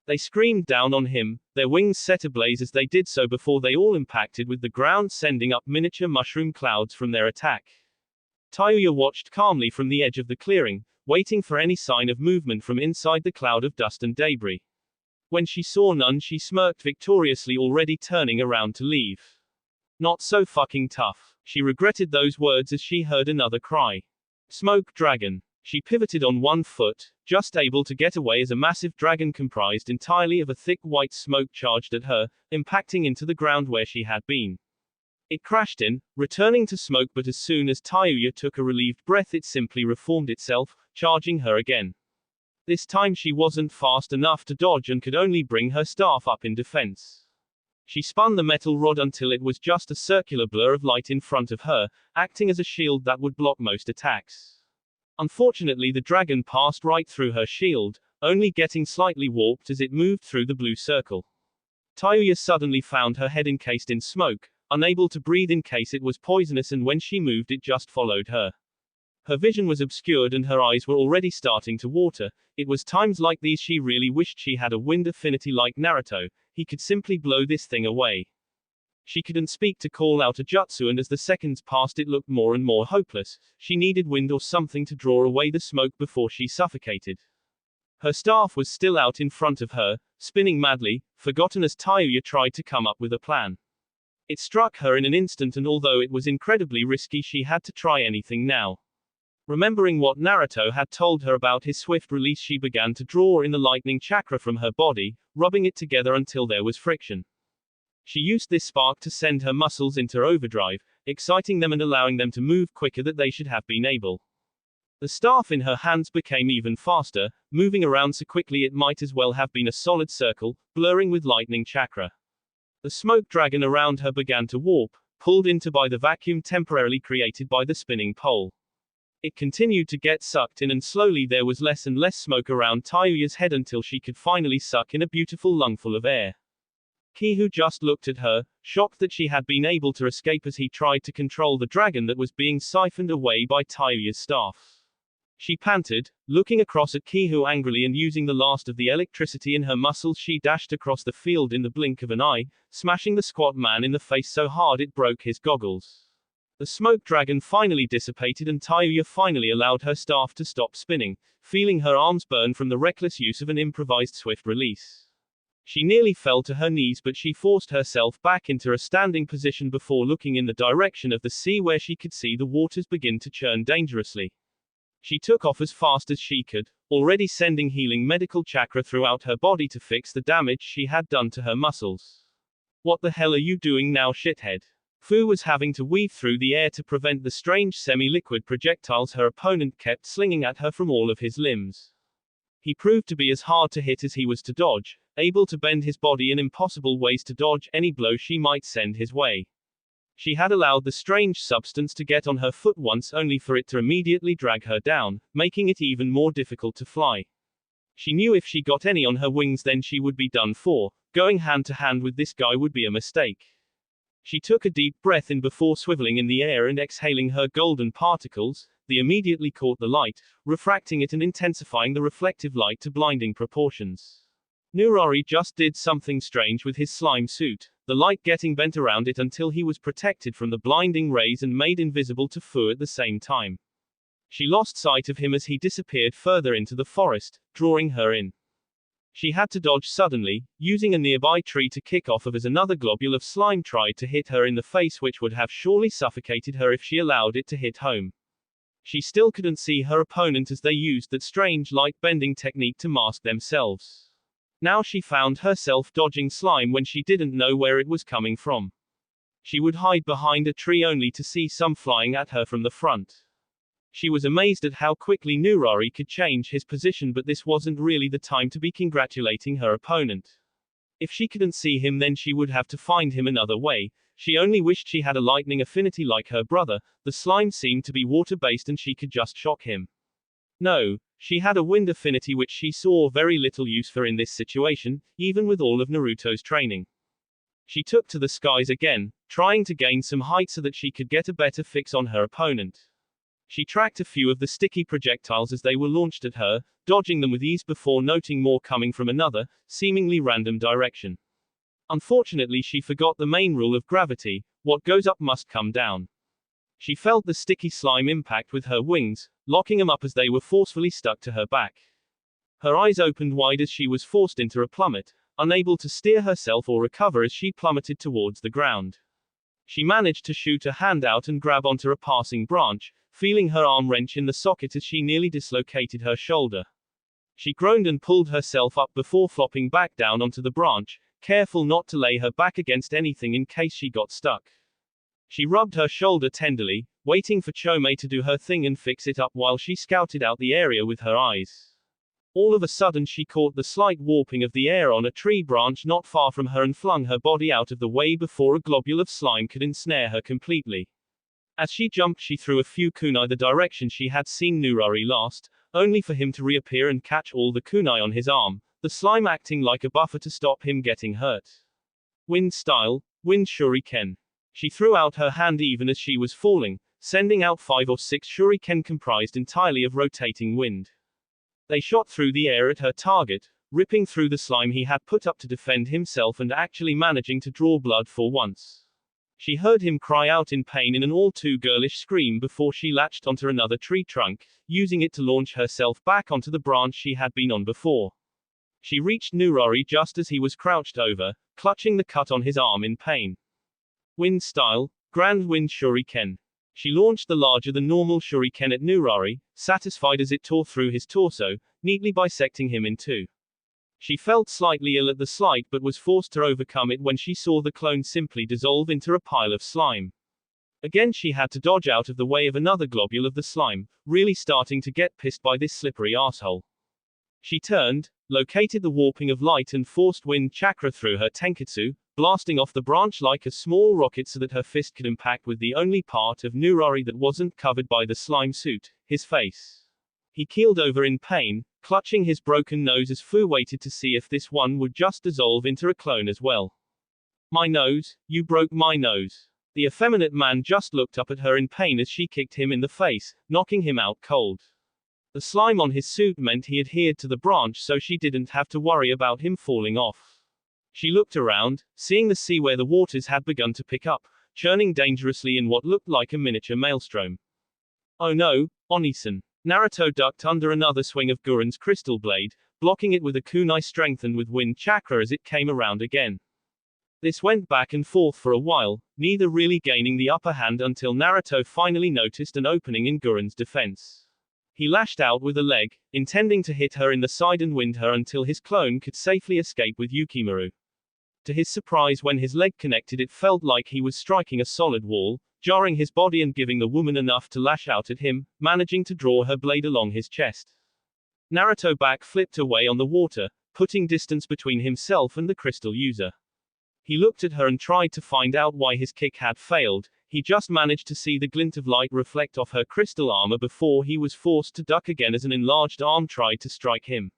They screamed down on him, their wings set ablaze as they did so before they all impacted with the ground, sending up miniature mushroom clouds from their attack. Tayuya watched calmly from the edge of the clearing, waiting for any sign of movement from inside the cloud of dust and debris. When she saw none, she smirked victoriously, already turning around to leave. Not so fucking tough. She regretted those words as she heard another cry. Smoke dragon. She pivoted on one foot, just able to get away as a massive dragon comprised entirely of a thick white smoke charged at her, impacting into the ground where she had been. It crashed in, returning to smoke, but as soon as Tayuya took a relieved breath, it simply reformed itself, charging her again. This time she wasn't fast enough to dodge and could only bring her staff up in defense. She spun the metal rod until it was just a circular blur of light in front of her, acting as a shield that would block most attacks. Unfortunately, the dragon passed right through her shield, only getting slightly warped as it moved through the blue circle. Tayuya suddenly found her head encased in smoke, unable to breathe in case it was poisonous, and when she moved it just followed her. Her vision was obscured and her eyes were already starting to water. It was times like these she really wished she had a wind affinity like Naruto. He could simply blow this thing away. She couldn't speak to call out a jutsu, and as the seconds passed it looked more and more hopeless. She needed wind or something to draw away the smoke before she suffocated. Her staff was still out in front of her, spinning madly, forgotten as Tayuya tried to come up with a plan. It struck her in an instant, and although it was incredibly risky, she had to try anything now. Remembering what Naruto had told her about his swift release, she began to draw in the lightning chakra from her body, rubbing it together until there was friction. She used this spark to send her muscles into overdrive, exciting them and allowing them to move quicker than they should have been able. The staff in her hands became even faster, moving around so quickly it might as well have been a solid circle, blurring with lightning chakra. The smoke dragon around her began to warp, pulled into by the vacuum temporarily created by the spinning pole. It continued to get sucked in, and slowly there was less and less smoke around Tayuya's head until she could finally suck in a beautiful lungful of air. Kihu just looked at her, shocked that she had been able to escape as he tried to control the dragon that was being siphoned away by Tayuya's staff. She panted, looking across at Kihu angrily, and using the last of the electricity in her muscles she dashed across the field in the blink of an eye, smashing the squat man in the face so hard it broke his goggles. The smoke dragon finally dissipated and Tayuya finally allowed her staff to stop spinning, feeling her arms burn from the reckless use of an improvised swift release. She nearly fell to her knees, but she forced herself back into a standing position before looking in the direction of the sea, where she could see the waters begin to churn dangerously. She took off as fast as she could, already sending healing medical chakra throughout her body to fix the damage she had done to her muscles. What the hell are you doing now, shithead? Fu was having to weave through the air to prevent the strange semi-liquid projectiles her opponent kept slinging at her from all of his limbs. He proved to be as hard to hit as he was to dodge, able to bend his body in impossible ways to dodge any blow she might send his way. She had allowed the strange substance to get on her foot once, only for it to immediately drag her down, making it even more difficult to fly. She knew if she got any on her wings then she would be done for. Going hand to hand with this guy would be a mistake. She took a deep breath in before swiveling in the air and exhaling her golden particles. They immediately caught the light, refracting it and intensifying the reflective light to blinding proportions. Nurari just did something strange with his slime suit, the light getting bent around it until he was protected from the blinding rays and made invisible to Fu at the same time. She lost sight of him as he disappeared further into the forest, drawing her in. She had to dodge suddenly, using a nearby tree to kick off of as another globule of slime tried to hit her in the face, which would have surely suffocated her if she allowed it to hit home. She still couldn't see her opponent as they used that strange light-bending technique to mask themselves. Now she found herself dodging slime when she didn't know where it was coming from. She would hide behind a tree only to see some flying at her from the front. She was amazed at how quickly Nurari could change his position, but this wasn't really the time to be congratulating her opponent. If she couldn't see him, then she would have to find him another way. She only wished she had a lightning affinity like her brother. The slime seemed to be water-based and she could just shock him. No, she had a wind affinity which she saw very little use for in this situation, even with all of Naruto's training. She took to the skies again, trying to gain some height so that she could get a better fix on her opponent. She tracked a few of the sticky projectiles as they were launched at her, dodging them with ease before noting more coming from another, seemingly random direction. Unfortunately, she forgot the main rule of gravity: what goes up must come down. She felt the sticky slime impact with her wings, locking them up as they were forcefully stuck to her back. Her eyes opened wide as she was forced into a plummet, unable to steer herself or recover as she plummeted towards the ground. She managed to shoot a hand out and grab onto a passing branch, feeling her arm wrench in the socket as she nearly dislocated her shoulder. She groaned and pulled herself up before flopping back down onto the branch, careful not to lay her back against anything in case she got stuck. She rubbed her shoulder tenderly, waiting for Chome to do her thing and fix it up while she scouted out the area with her eyes. All of a sudden she caught the slight warping of the air on a tree branch not far from her and flung her body out of the way before a globule of slime could ensnare her completely. As she jumped she threw a few kunai the direction she had seen Nurari last, only for him to reappear and catch all the kunai on his arm, the slime acting like a buffer to stop him getting hurt. Wind style, wind shuriken. She threw out her hand even as she was falling, sending out 5 or 6 shuriken comprised entirely of rotating wind. They shot through the air at her target, ripping through the slime he had put up to defend himself and actually managing to draw blood for once. She heard him cry out in pain in an all too girlish scream before she latched onto another tree trunk, using it to launch herself back onto the branch she had been on before. She reached Nurari just as he was crouched over, clutching the cut on his arm in pain. Wind style, Grand Wind Shuriken. She launched the larger than normal shuriken at Nurari, satisfied as it tore through his torso, neatly bisecting him in two. She felt slightly ill at the slight but was forced to overcome it when she saw the clone simply dissolve into a pile of slime. Again she had to dodge out of the way of another globule of the slime, really starting to get pissed by this slippery asshole. She turned, located the warping of light and forced wind chakra through her tenketsu, blasting off the branch like a small rocket so that her fist could impact with the only part of Nurari that wasn't covered by the slime suit, his face. He keeled over in pain, clutching his broken nose as Fu waited to see if this one would just dissolve into a clone as well. My nose, you broke my nose. The effeminate man just looked up at her in pain as she kicked him in the face, knocking him out cold. The slime on his suit meant he adhered to the branch so she didn't have to worry about him falling off. She looked around, seeing the sea where the waters had begun to pick up, churning dangerously in what looked like a miniature maelstrom. Oh no, Onisan. Naruto ducked under another swing of Guren's crystal blade, blocking it with a kunai strengthened with wind chakra as it came around again. This went back and forth for a while, neither really gaining the upper hand until Naruto finally noticed an opening in Guren's defense. He lashed out with a leg, intending to hit her in the side and wind her until his clone could safely escape with Yukimaru. To his surprise, when his leg connected, it felt like he was striking a solid wall, jarring his body and giving the woman enough to lash out at him, managing to draw her blade along his chest. Naruto back flipped away on the water, putting distance between himself and the crystal user. He looked at her and tried to find out why his kick had failed. He just managed to see the glint of light reflect off her crystal armor before he was forced to duck again as an enlarged arm tried to strike him.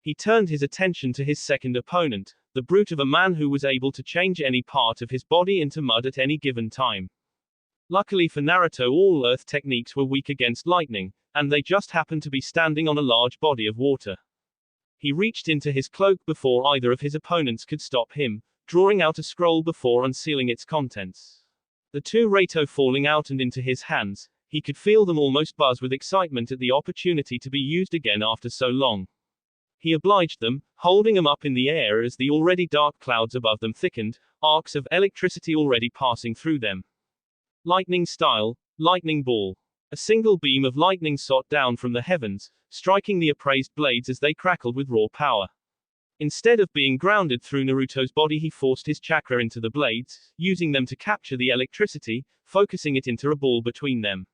He turned his attention to his second opponent, the brute of a man who was able to change any part of his body into mud at any given time. Luckily for Naruto, all earth techniques were weak against lightning, and they just happened to be standing on a large body of water. He reached into his cloak before either of his opponents could stop him, drawing out a scroll before unsealing its contents. The two Reito falling out and into his hands, he could feel them almost buzz with excitement at the opportunity to be used again after so long. He obliged them, holding them up in the air as the already dark clouds above them thickened, arcs of electricity already passing through them. Lightning style, lightning ball. A single beam of lightning shot down from the heavens, striking the appraised blades as they crackled with raw power. Instead of being grounded through Naruto's body, he forced his chakra into the blades, using them to capture the electricity, focusing it into a ball between them.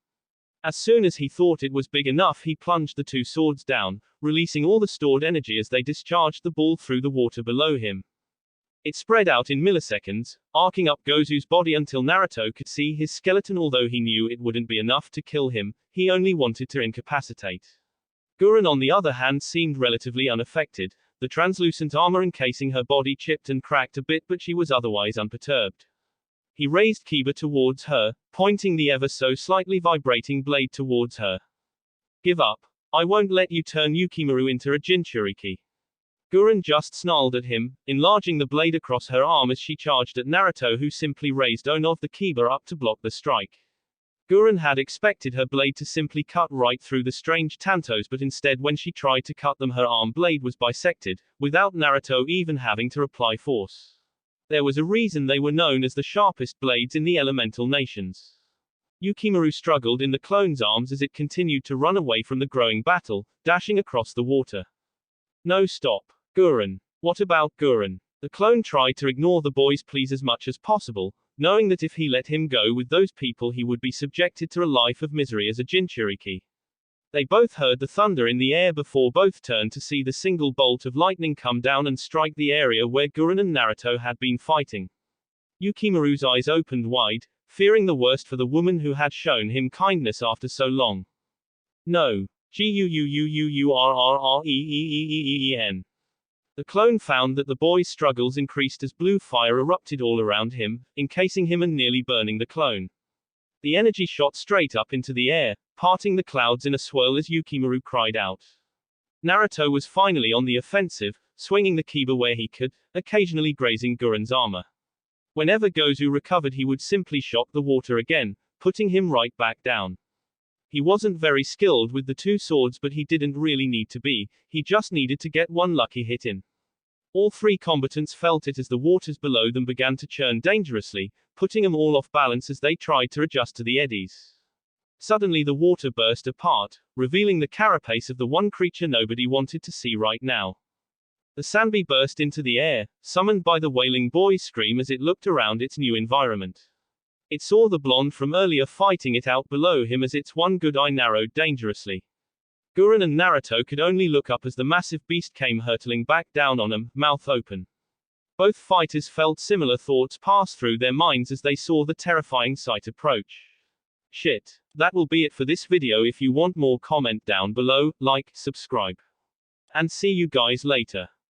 As soon as he thought it was big enough, he plunged the two swords down, releasing all the stored energy as they discharged the ball through the water below him. It spread out in milliseconds, arcing up Gozu's body until Naruto could see his skeleton. Although he knew it wouldn't be enough to kill him, he only wanted to incapacitate. Guren, on the other hand, seemed relatively unaffected, the translucent armor encasing her body chipped and cracked a bit, but she was otherwise unperturbed. He raised Kiba towards her, pointing the ever so slightly vibrating blade towards her. Give up. I won't let you turn Yukimaru into a Jinchuriki. Guren just snarled at him, enlarging the blade across her arm as she charged at Naruto, who simply raised one of the Kiba up to block the strike. Gurren had expected her blade to simply cut right through the strange tantos, but instead when she tried to cut them her arm blade was bisected, without Naruto even having to apply force. There was a reason they were known as the sharpest blades in the elemental nations. Yukimaru struggled in the clone's arms as it continued to run away from the growing battle, dashing across the water. No, stop. Gurren. What about Gurren? The clone tried to ignore the boy's pleas as much as possible, knowing that if he let him go with those people he would be subjected to a life of misery as a Jinchuriki. They both heard the thunder in the air before both turned to see the single bolt of lightning come down and strike the area where Gurren and Naruto had been fighting. Yukimaru's eyes opened wide, fearing the worst for the woman who had shown him kindness after so long. No. Guurrrreen. The clone found that the boy's struggles increased as blue fire erupted all around him, encasing him and nearly burning the clone. The energy shot straight up into the air, parting the clouds in a swirl as Yukimaru cried out. Naruto was finally on the offensive, swinging the kiba where he could, occasionally grazing Gurren's armor. Whenever Gozu recovered he would simply shock the water again, putting him right back down. He wasn't very skilled with the two swords, but he didn't really need to be, he just needed to get one lucky hit in. All three combatants felt it as the waters below them began to churn dangerously, putting them all off balance as they tried to adjust to the eddies. Suddenly the water burst apart, revealing the carapace of the one creature nobody wanted to see right now. The Sanbi burst into the air, summoned by the wailing boy's scream as it looked around its new environment. It saw the blonde from earlier fighting it out below him as its one good eye narrowed dangerously. Gurren and Naruto could only look up as the massive beast came hurtling back down on them, mouth open. Both fighters felt similar thoughts pass through their minds as they saw the terrifying sight approach. Shit. That will be it for this video. If you want more, comment down below, like, subscribe. And see you guys later.